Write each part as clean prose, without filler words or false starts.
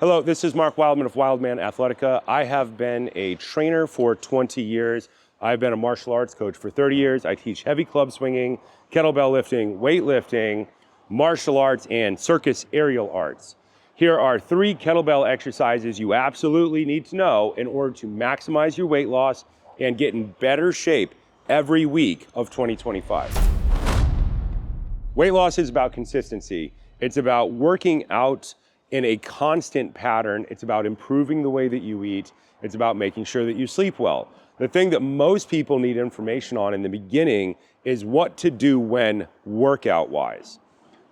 Hello, this is Mark Wildman of Wildman Athletica. I have been a trainer for 20 years. I've been a martial arts coach for 30 years. I teach heavy club swinging, kettlebell lifting, weightlifting, martial arts, and circus aerial arts. Here are 3 kettlebell exercises you absolutely need to know in order to maximize your weight loss and get in better shape every week of 2025. Weight loss is about consistency. It's about working out in a constant pattern. It's about improving the way that you eat. It's about making sure that you sleep well. The thing that most people need information on in the beginning is what to do when workout-wise.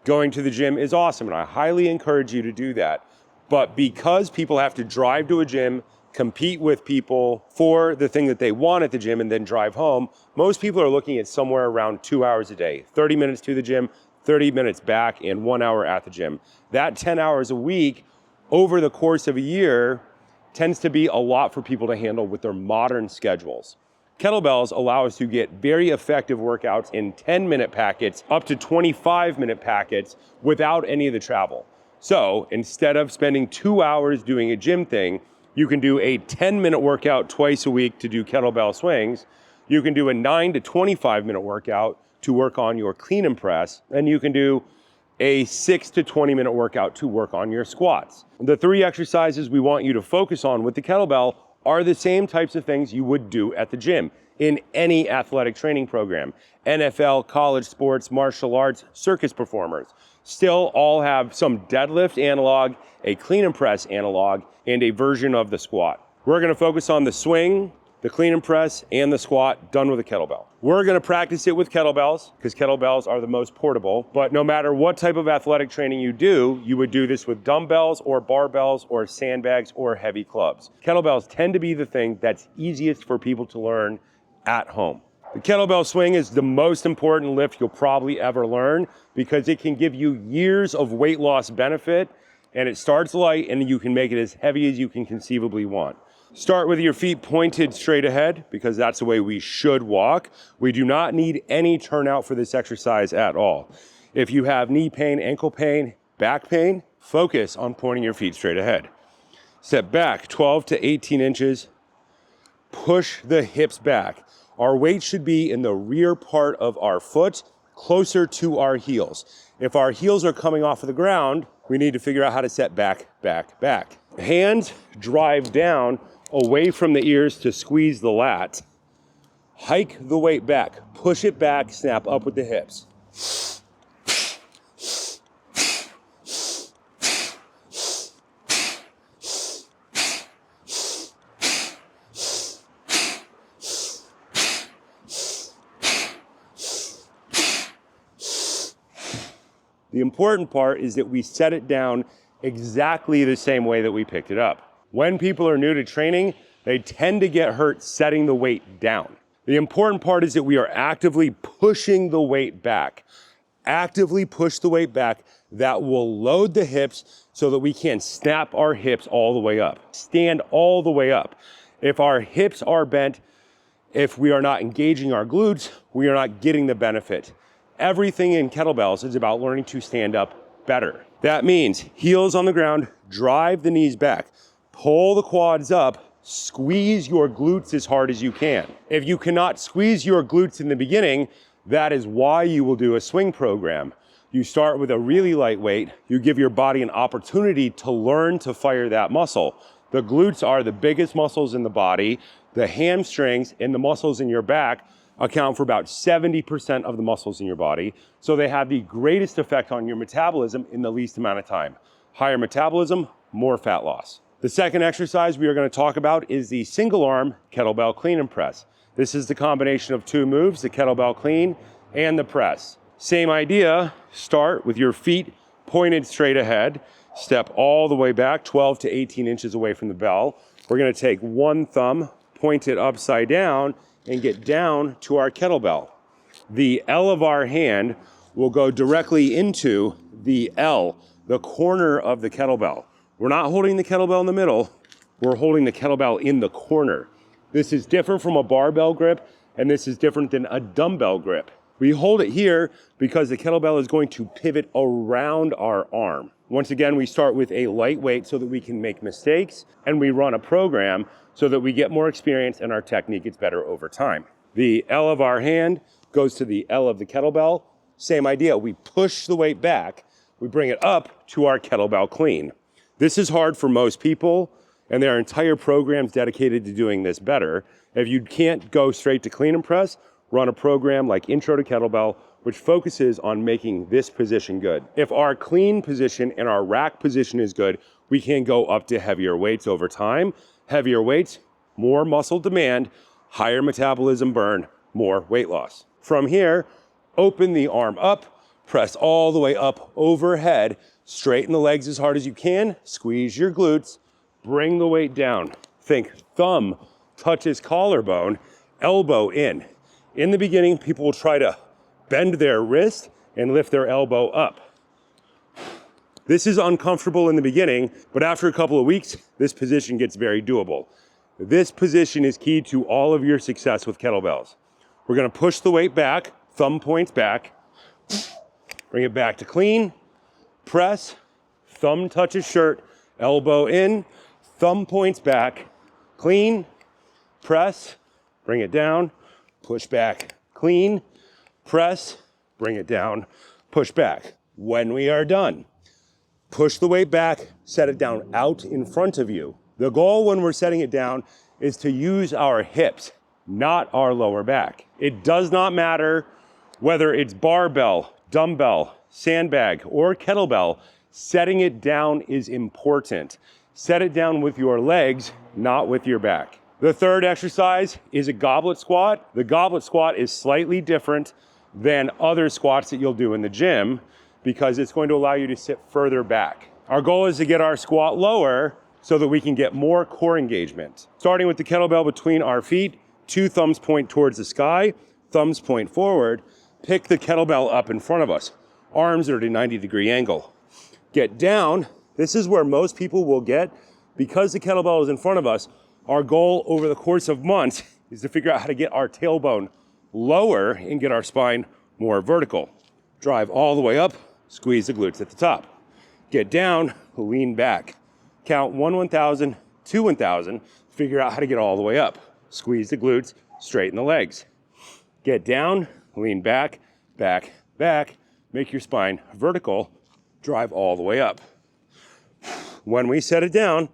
Going to the gym is awesome, and I highly encourage you to do that. But because people have to drive to a gym, compete with people for the thing that they want at the gym, and then drive home, most people are looking at somewhere around 2 hours a day, 30 minutes to the gym, 30 minutes back, and 1 hour at the gym. That 10 hours a week over the course of a year tends to be a lot for people to handle with their modern schedules. Kettlebells allow us to get very effective workouts in 10-minute packets up to 25-minute packets without any of the travel. So instead of spending 2 hours doing a gym thing, you can do a 10-minute workout twice a week to do kettlebell swings. You can do a 9 to 25-minute workout to work on your clean and press, and you can do a 6 to 20-minute workout to work on your squats. The 3 exercises we want you to focus on with the kettlebell are the same types of things you would do at the gym in any athletic training program. NFL, college sports, martial arts, circus performers still all have some deadlift analog, a clean and press analog, and a version of the squat. We're gonna focus on the swing, the clean and press, and the squat done with a kettlebell. We're gonna practice it with kettlebells because kettlebells are the most portable, but no matter what type of athletic training you do, you would do this with dumbbells or barbells or sandbags or heavy clubs. Kettlebells tend to be the thing that's easiest for people to learn at home. The kettlebell swing is the most important lift you'll probably ever learn because it can give you years of weight loss benefit, and it starts light and you can make it as heavy as you can conceivably want. Start with your feet pointed straight ahead because that's the way we should walk. We do not need any turnout for this exercise at all. If you have knee pain, ankle pain, back pain, focus on pointing your feet straight ahead. Step back 12 to 18 inches. Push the hips back. Our weight should be in the rear part of our foot, closer to our heels. If our heels are coming off of the ground, we need to figure out how to set back, back, back. Hands drive down away from the ears to squeeze the lat. Hike the weight back, push it back, snap up with the hips. The important part is that we set it down exactly the same way that we picked it up. When people are new to training, they tend to get hurt setting the weight down. The important part is that we are actively pushing the weight back. Actively push the weight back. That will load the hips so that we can snap our hips all the way up. Stand all the way up. If our hips are bent, if we are not engaging our glutes, we are not getting the benefit. Everything in kettlebells is about learning to stand up better. That means heels on the ground, drive the knees back. Pull the quads up, squeeze your glutes as hard as you can. If you cannot squeeze your glutes in the beginning, that is why you will do a swing program. You start with a really light weight, you give your body an opportunity to learn to fire that muscle. The glutes are the biggest muscles in the body. The hamstrings and the muscles in your back account for about 70% of the muscles in your body. So they have the greatest effect on your metabolism in the least amount of time. Higher metabolism, more fat loss. The second exercise we are going to talk about is the single arm kettlebell clean and press. This is the combination of 2 moves, the kettlebell clean and the press. Same idea, start with your feet pointed straight ahead, step all the way back 12 to 18 inches away from the bell. We're going to take one thumb, point it upside down, and get down to our kettlebell. The L of our hand will go directly into the L, the corner of the kettlebell. We're not holding the kettlebell in the middle, we're holding the kettlebell in the corner. This is different from a barbell grip, and this is different than a dumbbell grip. We hold it here because the kettlebell is going to pivot around our arm. Once again, we start with a light weight so that we can make mistakes, and we run a program so that we get more experience and our technique gets better over time. The L of our hand goes to the L of the kettlebell. Same idea, we push the weight back, we bring it up to our kettlebell clean. This is hard for most people, and there are entire programs dedicated to doing this better. If you can't go straight to clean and press, run a program like Intro to Kettlebell, which focuses on making this position good. If our clean position and our rack position is good, we can go up to heavier weights over time. Heavier weights, more muscle demand, higher metabolism burn, more weight loss. From here, open the arm up, press all the way up overhead, straighten the legs as hard as you can, squeeze your glutes, bring the weight down. Think thumb touches collarbone, elbow in. In the beginning, people will try to bend their wrist and lift their elbow up. This is uncomfortable in the beginning, but after a couple of weeks, this position gets very doable. This position is key to all of your success with kettlebells. We're gonna push the weight back, thumb points back, bring it back to clean, press, thumb touches shirt, elbow in, thumb points back, clean, press, bring it down, push back, clean, press, bring it down, push back. When we are done, push the weight back, set it down out in front of you. The goal when we're setting it down is to use our hips, not our lower back. It does not matter whether it's barbell, dumbbell, sandbag, or kettlebell, setting it down is important. Set it down with your legs, not with your back. The third exercise is a goblet squat. The goblet squat is slightly different than other squats that you'll do in the gym because it's going to allow you to sit further back. Our goal is to get our squat lower so that we can get more core engagement. Starting with the kettlebell between our feet, 2 thumbs point towards the sky, thumbs point forward, pick the kettlebell up in front of us. Arms are at a 90-degree angle. Get down. This is where most people will get. Because the kettlebell is in front of us, our goal over the course of months is to figure out how to get our tailbone lower and get our spine more vertical. Drive all the way up, squeeze the glutes at the top. Get down, lean back. Count 1,000, 2 1,000, figure out how to get all the way up. Squeeze the glutes, straighten the legs. Get down, lean back, back, back, make your spine vertical, drive all the way up. When we set it down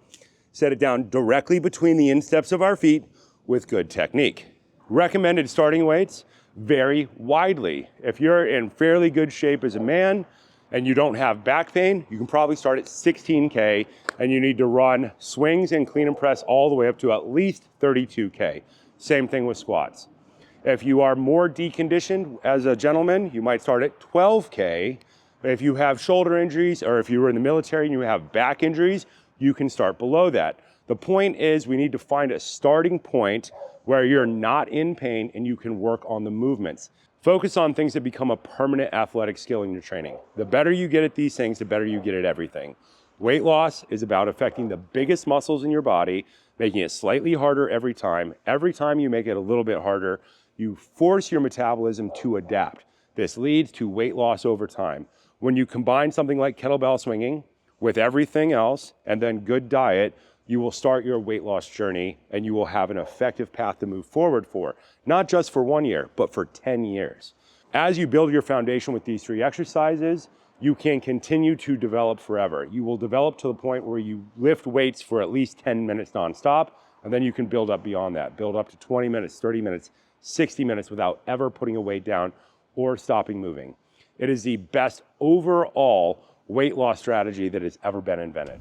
directly between the insteps of our feet with good technique. Recommended starting weights vary widely. If you're in fairly good shape as a man and you don't have back pain, you can probably start at 16K and you need to run swings and clean and press all the way up to at least 32K. Same thing with squats. If you are more deconditioned as a gentleman, you might start at 12K. If you have shoulder injuries or if you were in the military and you have back injuries, you can start below that. The point is we need to find a starting point where you're not in pain and you can work on the movements. Focus on things that become a permanent athletic skill in your training. The better you get at these things, the better you get at everything. Weight loss is about affecting the biggest muscles in your body, making it slightly harder every time. Every time you make it a little bit harder, you force your metabolism to adapt. This leads to weight loss over time. When you combine something like kettlebell swinging with everything else and then good diet, you will start your weight loss journey and you will have an effective path to move forward for, not just for 1 year, but for 10 years. As you build your foundation with these 3 exercises, you can continue to develop forever. You will develop to the point where you lift weights for at least 10 minutes nonstop, and then you can build up beyond that. Build up to 20 minutes, 30 minutes, 60 minutes without ever putting a weight down or stopping moving. It is the best overall weight loss strategy that has ever been invented.